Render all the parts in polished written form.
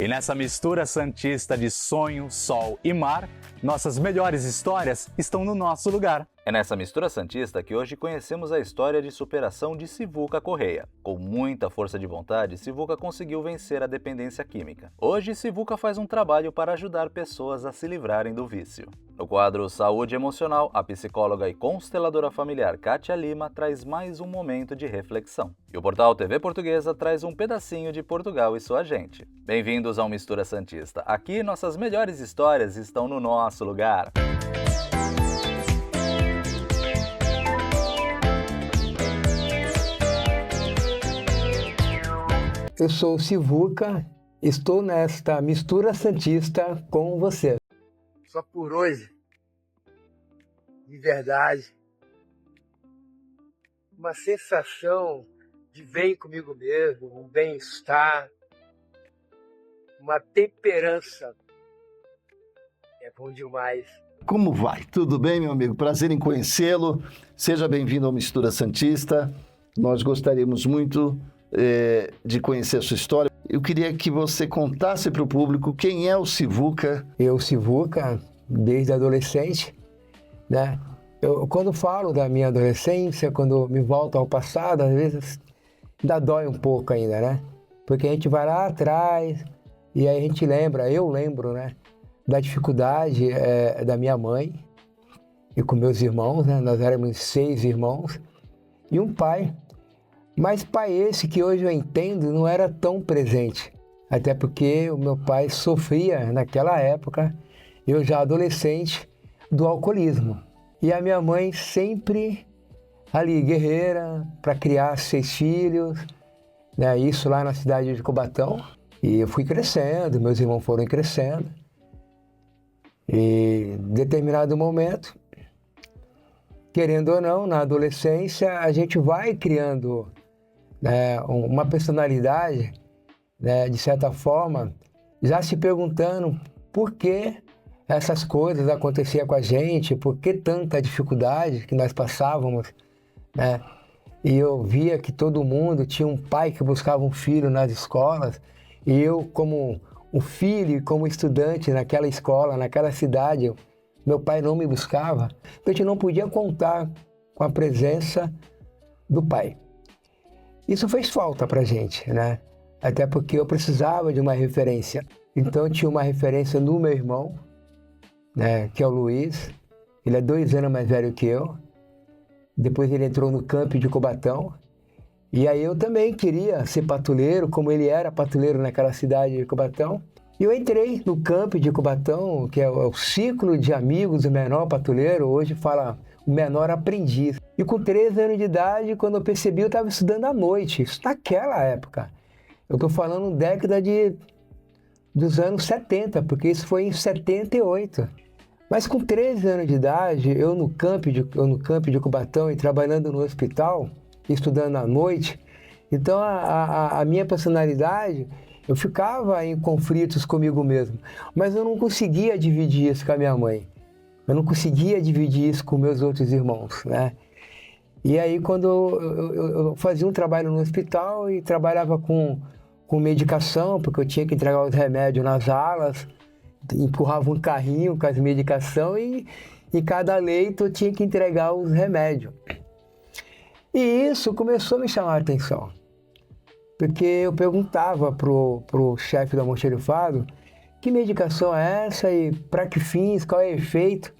E nessa mistura santista de sonho, sol e mar, nossas melhores histórias estão no nosso lugar. É nessa mistura santista que hoje conhecemos a história de superação de Sivuca Correia. Com muita força de vontade, Sivuca conseguiu vencer a dependência química. Hoje, Sivuca faz um trabalho para ajudar pessoas a se livrarem do vício. No quadro Saúde Emocional, a psicóloga e consteladora familiar Kátia Lima traz mais um momento de reflexão. E o portal TV Portuguesa traz um pedacinho de Portugal e sua gente. Bem-vindos ao Mistura Santista. Aqui, nossas melhores histórias estão no nosso lugar. Eu sou o Sivuca, estou nesta mistura santista com você. Só por hoje, de verdade, uma sensação de bem comigo mesmo, um bem-estar, uma temperança. É bom demais. Como vai? Tudo bem, meu amigo? Prazer em conhecê-lo. Seja bem-vindo ao Mistura Santista. Nós gostaríamos muito de conhecer a sua história. Eu queria que você contasse para o público quem é o Sivuca. Eu, Sivuca, desde adolescente, né? Quando falo da minha adolescência, quando me volto ao passado, às vezes ainda dói um pouco ainda, né? Porque a gente vai lá atrás e aí a gente lembra, eu lembro, né? Da dificuldade da minha mãe e com meus irmãos, né? Nós éramos 6 irmãos e um pai. Mas pai esse que hoje eu entendo não era tão presente. Até porque o meu pai sofria naquela época, eu já adolescente, do alcoolismo. E a minha mãe sempre ali, guerreira, para criar 6 filhos, né? Isso lá na cidade de Cubatão. E eu fui crescendo, meus irmãos foram crescendo. E em determinado momento, querendo ou não, na adolescência, a gente vai criando uma personalidade, né, de certa forma, já se perguntando por que essas coisas aconteciam com a gente, por que tanta dificuldade que nós passávamos, né? E eu via que todo mundo tinha um pai que buscava um filho nas escolas, e eu, como um filho, como estudante naquela escola, naquela cidade, meu pai não me buscava, a gente não podia contar com a presença do pai. Isso fez falta pra gente, né? Até porque eu precisava de uma referência. Então eu tinha uma referência no meu irmão, né, que é o Luiz. Ele é 2 anos mais velho que eu. Depois ele entrou no campo de Cubatão. E aí eu também queria ser patrulheiro, como ele era patrulheiro naquela cidade de Cubatão. E eu entrei no campo de Cubatão, que é o ciclo de amigos do menor patrulheiro, hoje fala o menor aprendiz. E com 13 anos de idade, quando eu percebi, eu estava estudando à noite, isso naquela época. Eu estou falando década dos anos 70, porque isso foi em 78. Mas com 13 anos de idade, eu no campo de Cubatão e trabalhando no hospital, estudando à noite, então a minha personalidade, eu ficava em conflitos comigo mesmo, mas eu não conseguia dividir isso com a minha mãe. Eu não conseguia dividir isso com meus outros irmãos, né? E aí, quando eu fazia um trabalho no hospital e trabalhava com medicação, porque eu tinha que entregar os remédios nas alas, empurrava um carrinho com as medicações e em cada leito eu tinha que entregar os remédios. E isso começou a me chamar a atenção, porque eu perguntava pro chefe do almoxarifado que medicação é essa e para que fins, qual é o efeito.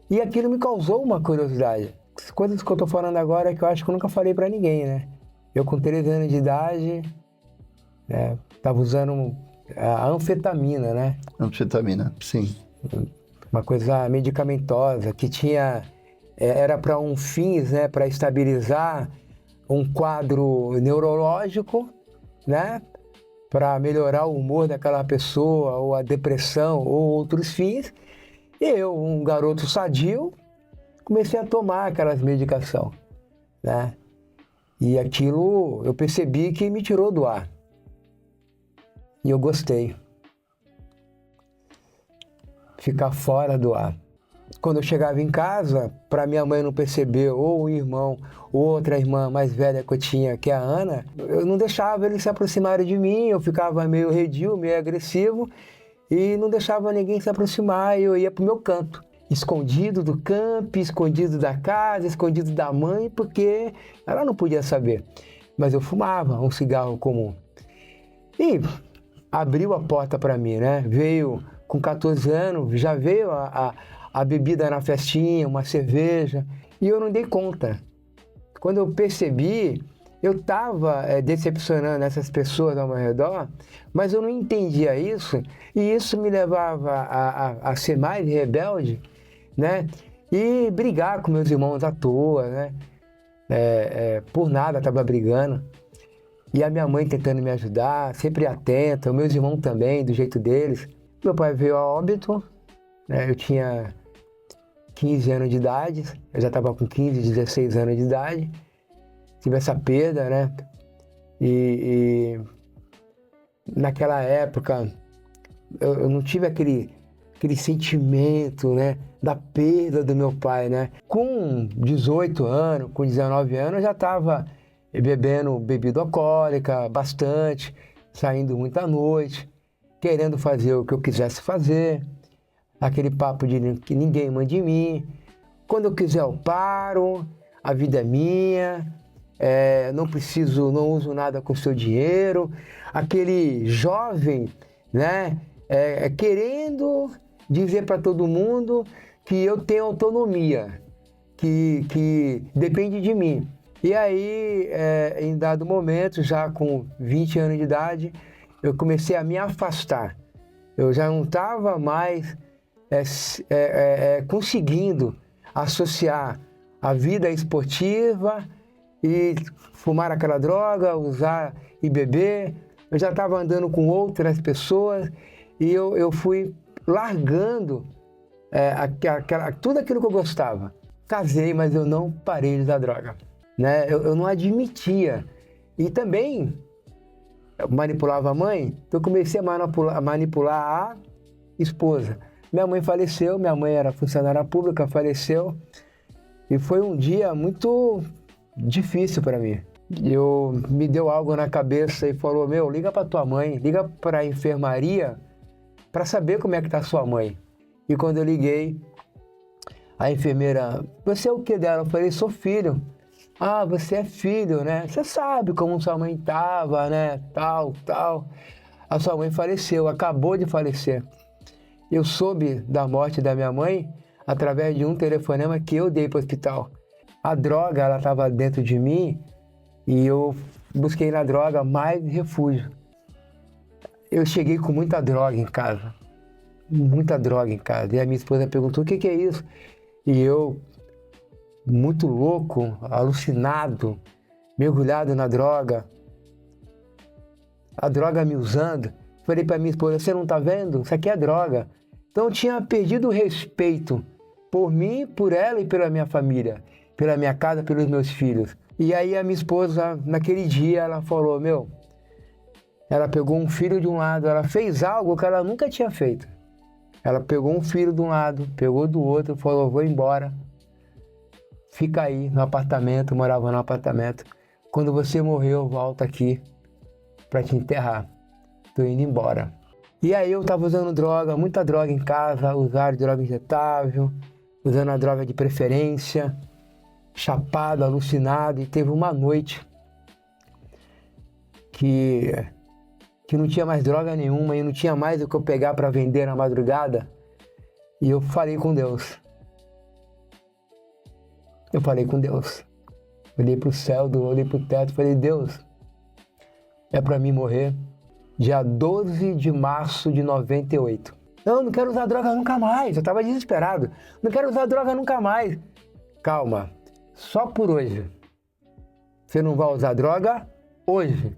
E aquilo me causou uma curiosidade. As coisas que eu estou falando agora é que eu acho que eu nunca falei para ninguém, né? Eu com 13 anos de idade, estava usando a anfetamina, né? Anfetamina, sim. Uma coisa medicamentosa que era para fins, né? Para estabilizar um quadro neurológico, né? Para melhorar o humor daquela pessoa, ou a depressão, ou outros fins. E eu, um garoto sadio, comecei a tomar aquelas medicações, né? E aquilo eu percebi que me tirou do ar. E eu gostei. Ficar fora do ar. quando eu chegava em casa, para minha mãe não perceber, ou um irmão, ou outra irmã mais velha que eu tinha, que é a Ana, eu não deixava eles se aproximarem de mim, eu ficava meio redio, meio agressivo, e não deixava ninguém se aproximar, e eu ia pro meu canto, escondido do campo, escondido da casa, escondido da mãe, porque ela não podia saber. Mas eu fumava um cigarro comum. E abriu a porta para mim, né? Veio com 14 anos, já veio a bebida na festinha, uma cerveja, e eu não dei conta. Quando eu percebi, eu estava decepcionando essas pessoas ao meu redor, mas eu não entendia isso, e isso me levava a ser mais rebelde, né? E brigar com meus irmãos à toa, né? Por nada estava brigando. E a minha mãe tentando me ajudar, sempre atenta, os meus irmãos também, do jeito deles. Meu pai veio a óbito, né? Eu tinha 15 anos de idade, eu já estava com 15, 16 anos de idade. Tive essa perda, né? E naquela época eu não tive aquele sentimento, né? Da perda do meu pai, né? Com 18 anos, com 19 anos, eu já estava bebendo bebida alcoólica bastante, saindo muita noite, querendo fazer o que eu quisesse fazer, aquele papo de que ninguém manda em mim. Quando eu quiser eu paro, a vida é minha, não preciso, não uso nada com seu dinheiro. Aquele jovem, né, querendo dizer para todo mundo que eu tenho autonomia, que depende de mim. E aí, em dado momento, já com 20 anos de idade, eu comecei a me afastar. Eu já não estava mais conseguindo associar a vida esportiva e fumar aquela droga, usar e beber. Eu já estava andando com outras pessoas e eu fui largando tudo aquilo que eu gostava. Casei, mas eu não parei de usar droga. Né? Eu não admitia. E também eu manipulava a mãe, então eu comecei a manipular a esposa. Minha mãe faleceu, minha mãe era funcionária pública, faleceu. E foi um dia muito difícil para mim. Me deu algo na cabeça e falou, liga para tua mãe, liga para a enfermaria para saber como é que tá sua mãe. E quando eu liguei, a enfermeira, você é o que dela? Eu falei, sou filho. Ah, você é filho, né? Você sabe como sua mãe estava, né? Tal. A sua mãe faleceu, acabou de falecer. Eu soube da morte da minha mãe através de um telefonema que eu dei para o hospital. A droga, ela estava dentro de mim e eu busquei na droga mais refúgio. Eu cheguei com muita droga em casa. Muita droga em casa. E a minha esposa perguntou, o que é isso? E eu, muito louco, alucinado, mergulhado na droga, a droga me usando. Falei para minha esposa, você não está vendo? Isso aqui é droga. Então eu tinha perdido o respeito por mim, por ela e pela minha família, pela minha casa, pelos meus filhos. E aí a minha esposa, naquele dia, ela falou, ela pegou um filho de um lado, ela fez algo que ela nunca tinha feito. Ela pegou um filho de um lado, pegou do outro, falou, vou embora. Fica aí no apartamento, morava no apartamento. Quando você morrer, eu volto aqui para te enterrar. Tô indo embora. E aí eu tava usando droga, muita droga em casa, usar droga injetável, usando a droga de preferência, chapado, alucinado. E teve uma noite que não tinha mais droga nenhuma e não tinha mais o que eu pegar para vender na madrugada. E eu falei com Deus. Eu falei com Deus. Olhei pro céu, olhei pro teto, falei, Deus, é para mim morrer dia 12 de março de 98. Não quero usar droga nunca mais. Eu tava desesperado. Não quero usar droga nunca mais. Calma, só por hoje. Você não vai usar droga hoje.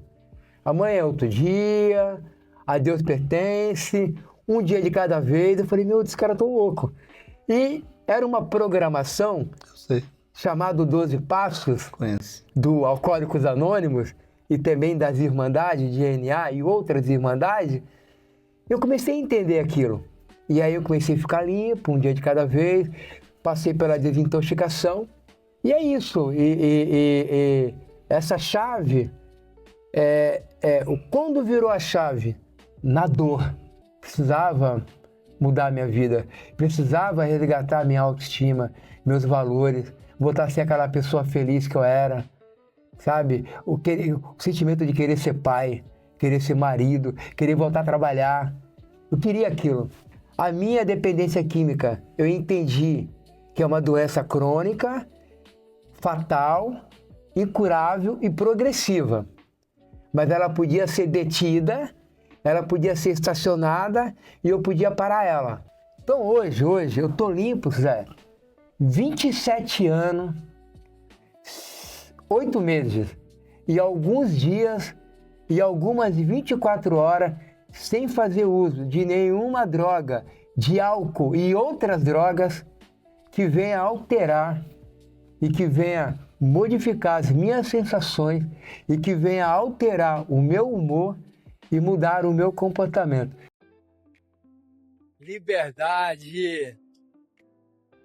Amanhã é outro dia, a Deus pertence, um dia de cada vez. Eu falei, esses caras tão loucos. E era uma programação chamada 12 Passos, do Alcoólicos Anônimos e também das Irmandades, de DNA e outras Irmandades. Eu comecei a entender aquilo. E aí eu comecei a ficar limpo, um dia de cada vez, passei pela desintoxicação, e é isso. E essa chave, quando virou a chave? Na dor. Precisava mudar a minha vida, precisava resgatar minha autoestima, meus valores, voltar a ser aquela pessoa feliz que eu era, sabe? O sentimento de querer ser pai, querer ser marido, querer voltar a trabalhar. Eu queria aquilo. A minha dependência química, eu entendi que é uma doença crônica, fatal, incurável e progressiva. Mas ela podia ser detida, ela podia ser estacionada e eu podia parar ela. Então hoje eu tô limpo, Zé. 27 anos, 8 meses e alguns dias e algumas 24 horas sem fazer uso de nenhuma droga, de álcool e outras drogas que venha alterar e que venha modificar as minhas sensações e que venha alterar o meu humor e mudar o meu comportamento. Liberdade.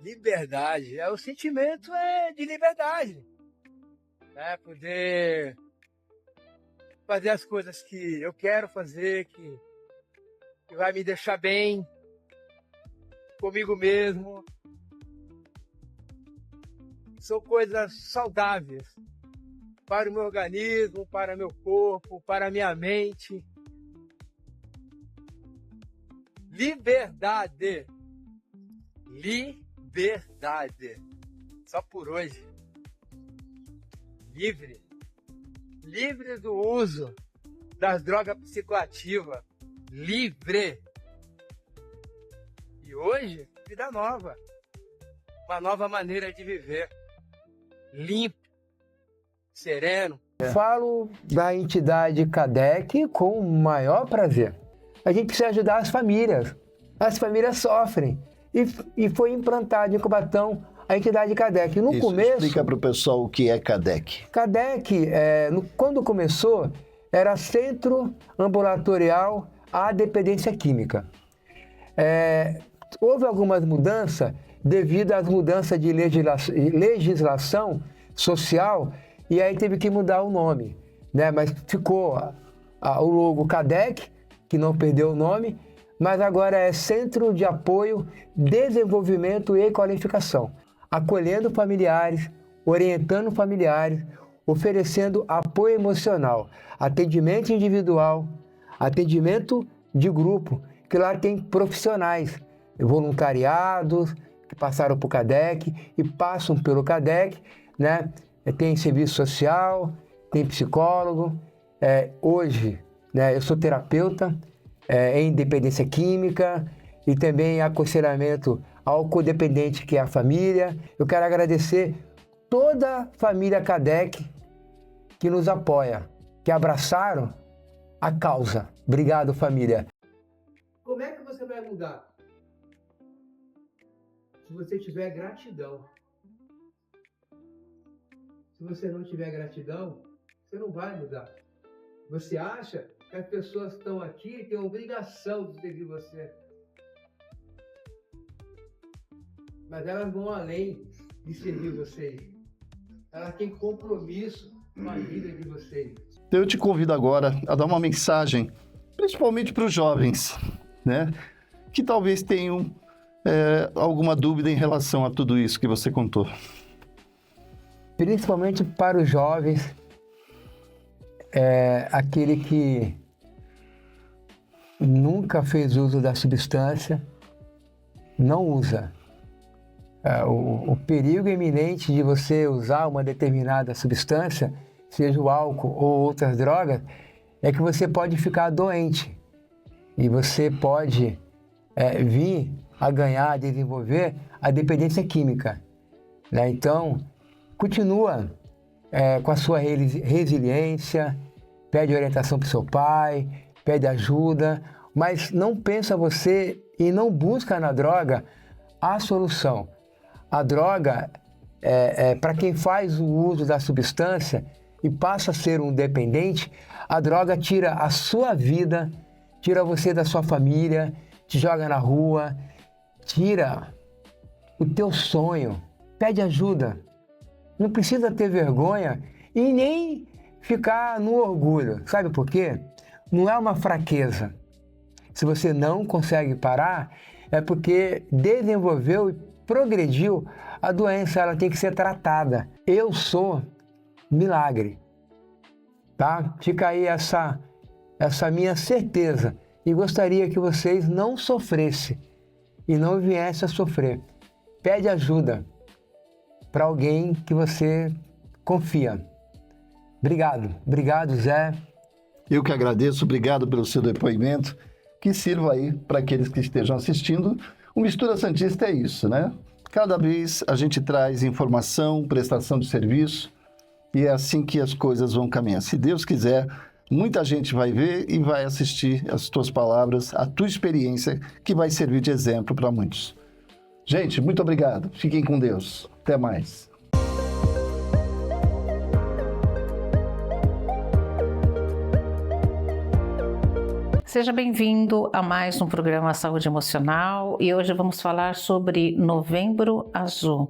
Liberdade. O sentimento de liberdade. Poder fazer as coisas que eu quero fazer, que vai me deixar bem comigo mesmo. São coisas saudáveis para o meu organismo, para meu corpo, para a minha mente. Liberdade. Liberdade. Só por hoje. Livre. Livre do uso das drogas psicoativas. Livre. E hoje, vida nova. Uma nova maneira de viver. Limpo. Sereno. Falo da entidade Kardec com o maior prazer. A gente precisa ajudar as famílias. As famílias sofrem. E foi implantado em Cubatão a entidade Kardec. No começo... Explica para o pessoal o que é Kardec. Kardec, quando começou, era Centro Ambulatorial à Dependência Química. Houve algumas mudanças devido às mudanças de legislação social, e aí teve que mudar o nome, né? Mas ficou o logo Kardec, que não perdeu o nome, mas agora é Centro de Apoio, Desenvolvimento e Qualificação, acolhendo familiares, orientando familiares, oferecendo apoio emocional, atendimento individual, atendimento de grupo, que lá tem profissionais, voluntariados, que passaram por Kardec e passam pelo Kardec, né? Tem serviço social, tem psicólogo. Hoje, né, eu sou terapeuta em dependência química e também aconselhamento ao codependente, que é a família. Eu quero agradecer toda a família Kardec que nos apoia, que abraçaram a causa. Obrigado, família. Como é que você vai mudar? Se você tiver gratidão. Se você não tiver gratidão, você não vai mudar. Você acha que as pessoas que estão aqui têm a obrigação de servir você. Mas elas vão além de servir vocês. Elas têm compromisso com a vida de vocês. Eu te convido agora a dar uma mensagem, principalmente para os jovens, né? Que talvez tenham alguma dúvida em relação a tudo isso que você contou. Principalmente para os jovens, aquele que nunca fez uso da substância, não usa. O perigo iminente de você usar uma determinada substância, seja o álcool ou outras drogas, é que você pode ficar doente e você pode vir a ganhar, a desenvolver a dependência química, né? Então, continua com a sua resiliência, pede orientação para o seu pai, pede ajuda, mas não pensa você e não busca na droga a solução. A droga, para quem faz o uso da substância e passa a ser um dependente, a droga tira a sua vida, tira você da sua família, te joga na rua, tira o teu sonho, pede ajuda. Não precisa ter vergonha e nem ficar no orgulho. Sabe por quê? Não é uma fraqueza. Se você não consegue parar, é porque desenvolveu e progrediu a doença, ela tem que ser tratada. Eu sou milagre, tá? Fica aí essa minha certeza e gostaria que vocês não sofressem e não viessem a sofrer. Pede ajuda para alguém que você confia. Obrigado, Zé. Eu que agradeço, obrigado pelo seu depoimento, que sirva aí para aqueles que estejam assistindo. O Mistura Santista é isso, né? Cada vez a gente traz informação, prestação de serviço, e é assim que as coisas vão caminhar. Se Deus quiser, muita gente vai ver e vai assistir as tuas palavras, a tua experiência, que vai servir de exemplo para muitos. Gente, muito obrigado. Fiquem com Deus. Até mais. Seja bem-vindo a mais um programa Saúde Emocional e hoje vamos falar sobre Novembro Azul.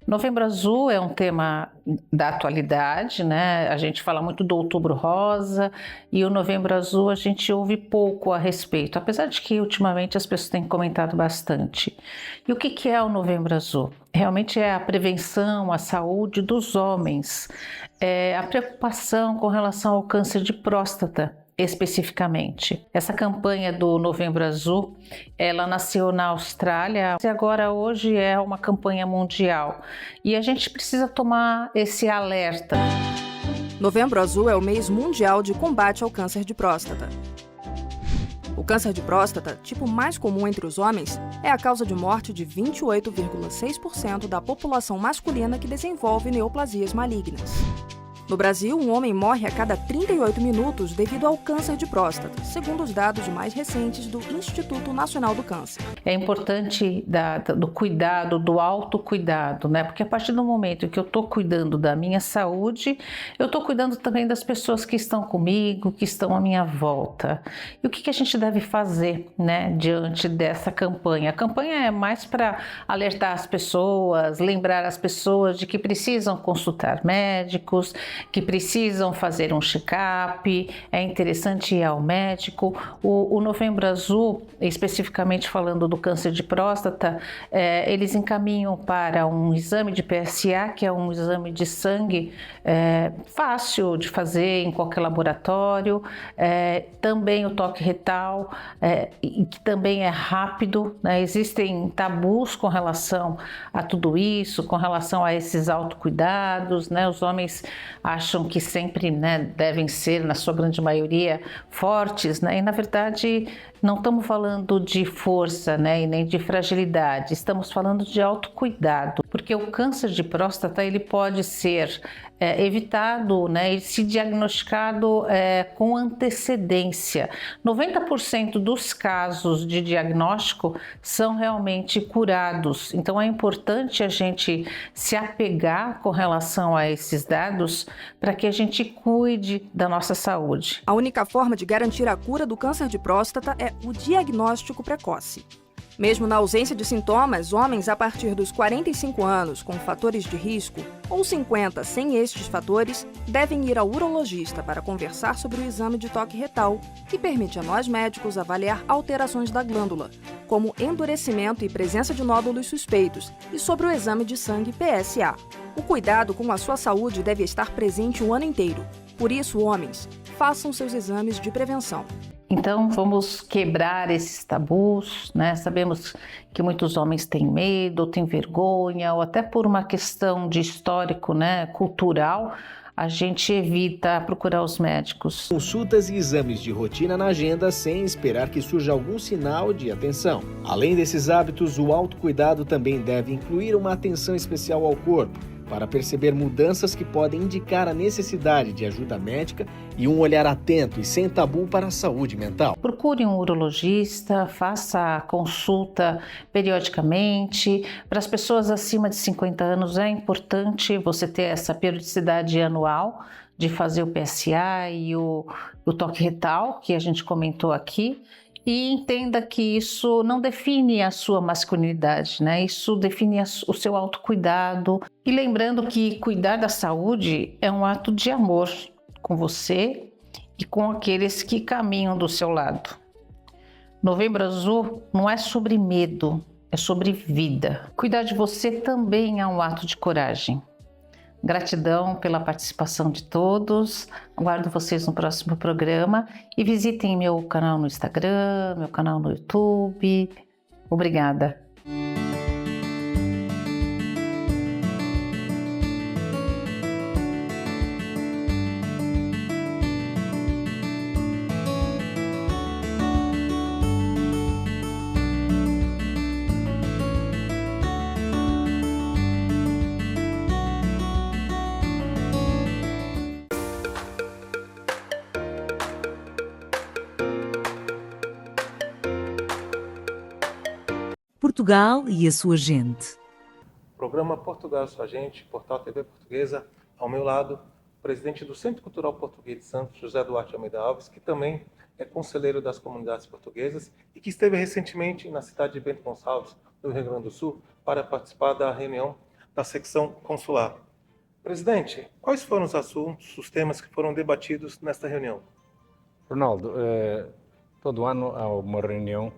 Novembro Azul é um tema da atualidade, né? A gente fala muito do Outubro Rosa e o Novembro Azul a gente ouve pouco a respeito, apesar de que ultimamente as pessoas têm comentado bastante. E o que é o Novembro Azul? Realmente é a prevenção, a saúde dos homens, a preocupação com relação ao câncer de próstata, especificamente. Essa campanha do Novembro Azul, ela nasceu na Austrália e agora hoje é uma campanha mundial. E a gente precisa tomar esse alerta. Novembro Azul é o mês mundial de combate ao câncer de próstata. O câncer de próstata, tipo mais comum entre os homens, é a causa de morte de 28,6% da população masculina que desenvolve neoplasias malignas. No Brasil, um homem morre a cada 38 minutos devido ao câncer de próstata, segundo os dados mais recentes do Instituto Nacional do Câncer. É importante do cuidado, do autocuidado, né? Porque a partir do momento que eu estou cuidando da minha saúde, eu estou cuidando também das pessoas que estão comigo, que estão à minha volta. E o que a gente deve fazer, né, diante dessa campanha? A campanha é mais para alertar as pessoas, lembrar as pessoas de que precisam consultar médicos, que precisam fazer um check-up, é interessante ir ao médico. O Novembro Azul, especificamente falando do câncer de próstata, eles encaminham para um exame de PSA, que é um exame de sangue fácil de fazer em qualquer laboratório, também o toque retal, que também é rápido, né? Existem tabus com relação a tudo isso, com relação a esses autocuidados, né? Os homens acham que sempre, né, devem ser, na sua grande maioria, fortes, né? E na verdade não estamos falando de força, né, e nem de fragilidade, estamos falando de autocuidado, porque o câncer de próstata ele pode ser evitado, né, e se diagnosticado com antecedência. 90% dos casos de diagnóstico são realmente curados, então é importante a gente se apegar com relação a esses dados para que a gente cuide da nossa saúde. A única forma de garantir a cura do câncer de próstata é o diagnóstico precoce. Mesmo na ausência de sintomas, homens a partir dos 45 anos com fatores de risco ou 50 sem estes fatores devem ir ao urologista para conversar sobre o exame de toque retal, que permite a nós médicos avaliar alterações da glândula, como endurecimento e presença de nódulos suspeitos, e sobre o exame de sangue PSA. O cuidado com a sua saúde deve estar presente o ano inteiro. Por isso, homens, façam seus exames de prevenção. Então, vamos quebrar esses tabus, né? Sabemos que muitos homens têm medo, têm vergonha, ou até por uma questão de histórico, né, cultural, a gente evita procurar os médicos. Consultas e exames de rotina na agenda sem esperar que surja algum sinal de atenção. Além desses hábitos, o autocuidado também deve incluir uma atenção especial ao corpo, para perceber mudanças que podem indicar a necessidade de ajuda médica e um olhar atento e sem tabu para a saúde mental. Procure um urologista, faça a consulta periodicamente. Para as pessoas acima de 50 anos é importante você ter essa periodicidade anual de fazer o PSA e o toque retal, que a gente comentou aqui. E entenda que isso não define a sua masculinidade, né? Isso define o seu autocuidado. E lembrando que cuidar da saúde é um ato de amor com você e com aqueles que caminham do seu lado. Novembro Azul não é sobre medo, é sobre vida. Cuidar de você também é um ato de coragem. Gratidão pela participação de todos. Aguardo vocês no próximo programa e visitem meu canal no Instagram, meu canal no YouTube. Obrigada. Portugal e a sua gente. Programa Portugal, sua gente, Portal TV Portuguesa. Ao meu lado, o presidente do Centro Cultural Português de Santos, José Duarte Almeida Alves, que também é conselheiro das comunidades portuguesas e que esteve recentemente na cidade de Bento Gonçalves, no Rio Grande do Sul, para participar da reunião da secção consular. Presidente, quais foram os assuntos, os temas que foram debatidos nesta reunião? Ronaldo, todo ano há uma reunião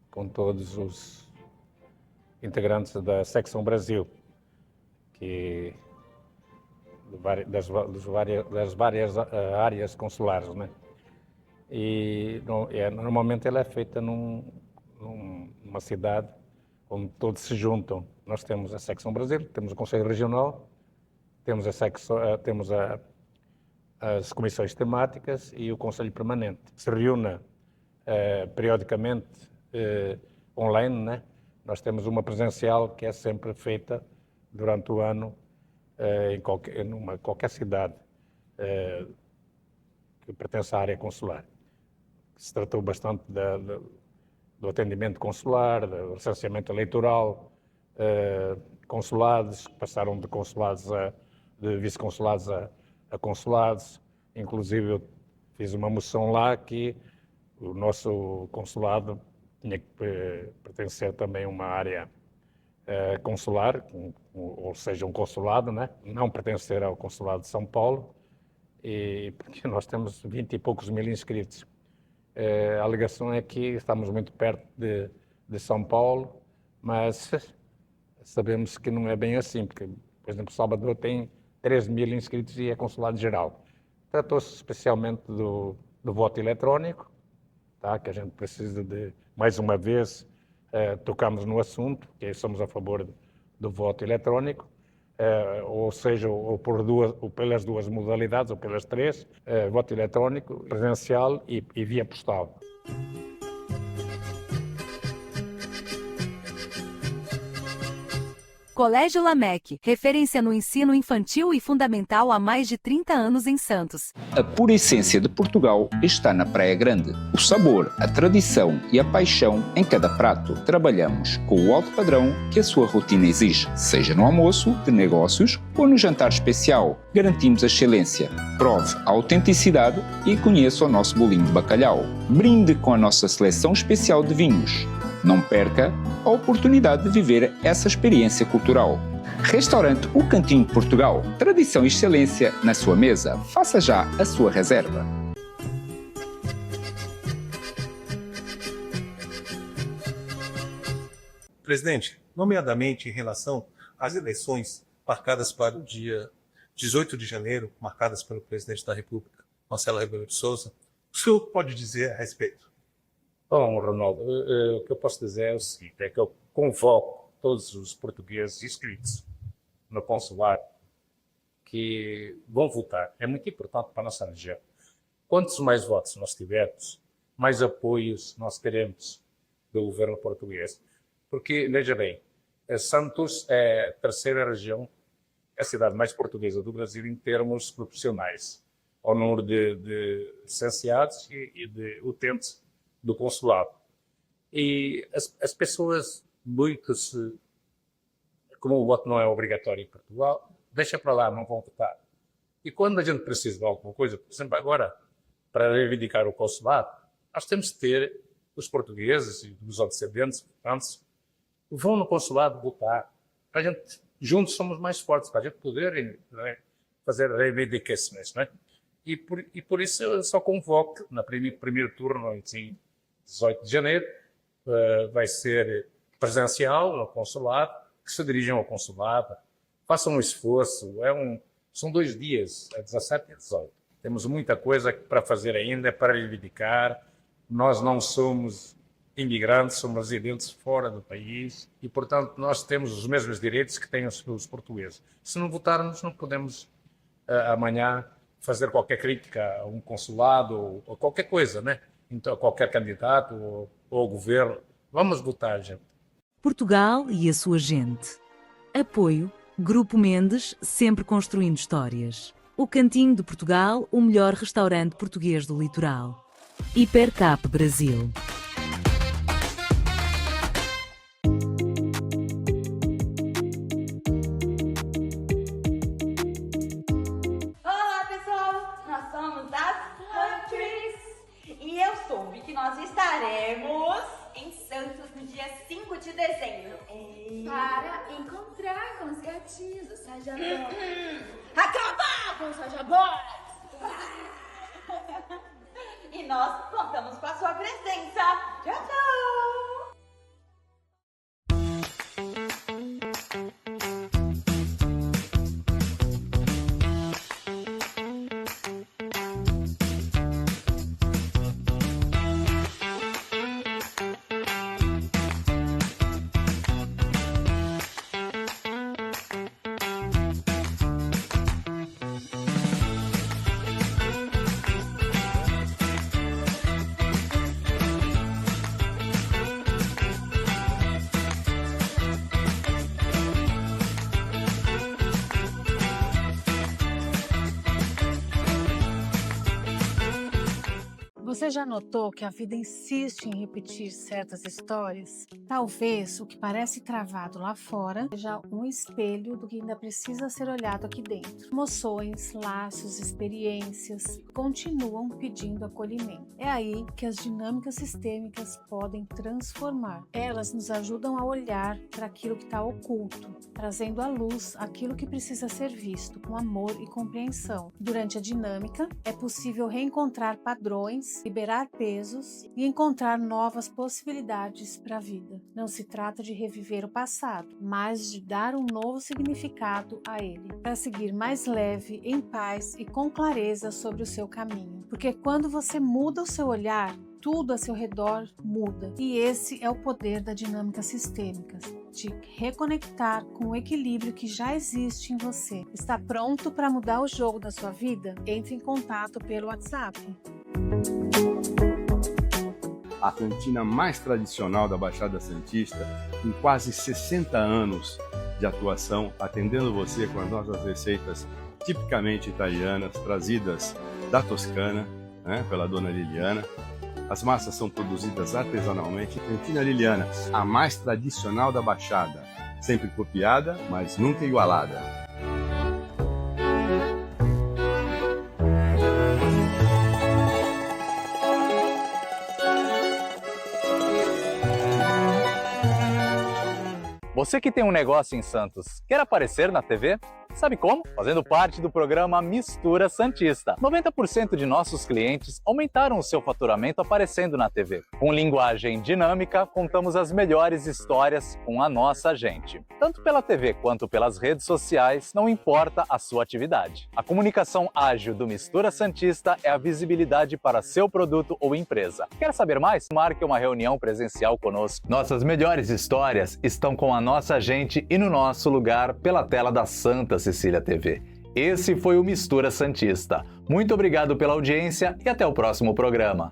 com todos os integrantes da secção Brasil, que das várias áreas consulares, né? E normalmente ela é feita numa cidade onde todos se juntam. Nós temos a secção Brasil, temos o Conselho Regional, temos as comissões temáticas e o Conselho Permanente. Se reúne periodicamente online, né? Nós temos uma presencial que é sempre feita durante o ano em qualquer cidade que pertence à área consular. Se tratou bastante do atendimento consular, do recenseamento eleitoral, consulados, que passaram de consulados de vice-consulados a consulados. Inclusive eu fiz uma moção lá que o nosso consulado tinha que pertencer também a uma área consular, ou seja, um consulado, né? Não pertencer ao consulado de São Paulo, e porque nós temos 20 e poucos mil inscritos. A alegação é que estamos muito perto de São Paulo, mas sabemos que não é bem assim, porque, por exemplo, Salvador tem 13 mil inscritos e é consulado geral. Tratou-se especialmente do voto eletrónico, tá? Que a gente precisa de, mais uma vez, tocamos no assunto, que somos a favor do voto eletrónico, ou seja, ou pelas duas modalidades, ou pelas três, voto eletrónico, presencial e via postal. Colégio Lamec, referência no ensino infantil e fundamental há mais de 30 anos em Santos. A pura essência de Portugal está na Praia Grande. O sabor, a tradição e a paixão em cada prato. Trabalhamos com o alto padrão que a sua rotina exige, seja no almoço, de negócios ou no jantar especial. Garantimos a excelência. Prove a autenticidade e conheça o nosso bolinho de bacalhau. Brinde com a nossa seleção especial de vinhos. Não perca a oportunidade de viver essa experiência cultural. Restaurante O Cantinho de Portugal. Tradição e excelência na sua mesa. Faça já a sua reserva. Presidente, nomeadamente em relação às eleições marcadas para o dia 18 de janeiro, marcadas pelo presidente da República, Marcelo Rebelo de Sousa, o senhor pode dizer a respeito? Bom, Ronaldo, o que eu posso dizer é o seguinte, é que eu convoco todos os portugueses inscritos no consulado que vão votar. É muito importante para a nossa região. Quantos mais votos nós tivermos, mais apoios nós teremos do governo português. Porque, veja bem, Santos é a terceira região a cidade mais portuguesa do Brasil em termos proporcionais ao número de licenciados e de utentes do consulado. E as pessoas, muitas, como o voto não é obrigatório em Portugal, deixa para lá, não vão votar. E quando a gente precisa de alguma coisa, por exemplo, agora, para reivindicar o consulado, nós temos de ter os portugueses e os descendentes, portanto, vão no consulado votar. A gente, juntos somos mais fortes, para a gente poder, né, fazer reivindicações, não é? E por isso eu só convoco, no primeiro turno, em 18 de janeiro, vai ser presencial no consulado, que se dirijam ao consulado, façam um esforço, são 2 dias, é 17 e 18. Temos muita coisa para fazer ainda, para reivindicar. Nós não somos imigrantes, somos residentes fora do país e, portanto, nós temos os mesmos direitos que têm os portugueses. Se não votarmos, não podemos amanhã fazer qualquer crítica a um consulado ou qualquer coisa, né? Então, qualquer candidato ou ao governo. Vamos votar, gente. Portugal e a sua gente. Apoio Grupo Mendes, sempre construindo histórias. O Cantinho de Portugal, o melhor restaurante português do litoral. Hipercap Brasil. Olá pessoal, nós somos as Countries e eu soube que nós estaremos em Santos no dia 5 de dezembro. Para encontrar com os gatinhos do Saja Boys. Acabar com o Saja Boys! E nós contamos com a sua presença. Tchau, tchau! Você já notou que a vida insiste em repetir certas histórias? Talvez o que parece travado lá fora seja um espelho do que ainda precisa ser olhado aqui dentro. Emoções, laços, experiências continuam pedindo acolhimento. É aí que as dinâmicas sistêmicas podem transformar. Elas nos ajudam a olhar para aquilo que está oculto, trazendo à luz aquilo que precisa ser visto com amor e compreensão. Durante a dinâmica, é possível reencontrar padrões, liberar pesos e encontrar novas possibilidades para a vida. Não se trata de reviver o passado, mas de dar um novo significado a ele, para seguir mais leve, em paz e com clareza sobre o seu caminho. Porque quando você muda o seu olhar, tudo a seu redor muda. E esse é o poder da dinâmica sistêmica, de reconectar com o equilíbrio que já existe em você. Está pronto para mudar o jogo da sua vida? Entre em contato pelo WhatsApp. A cantina mais tradicional da Baixada Santista, com quase 60 anos de atuação, atendendo você com as nossas receitas tipicamente italianas, trazidas da Toscana, né, pela dona Liliana. As massas são produzidas artesanalmente. Cantina Liliana, a mais tradicional da Baixada, sempre copiada, mas nunca igualada. Você que tem um negócio em Santos, quer aparecer na TV? Sabe como? Fazendo parte do programa Mistura Santista. 90% de nossos clientes aumentaram o seu faturamento aparecendo na TV. Com linguagem dinâmica, contamos as melhores histórias com a nossa gente. Tanto pela TV quanto pelas redes sociais, não importa a sua atividade. A comunicação ágil do Mistura Santista é a visibilidade para seu produto ou empresa. Quer saber mais? Marque uma reunião presencial conosco. Nossas melhores histórias estão com a nossa gente e no nosso lugar pela tela da Santa Cecília TV. Esse foi o Mistura Santista. Muito obrigado pela audiência e até o próximo programa.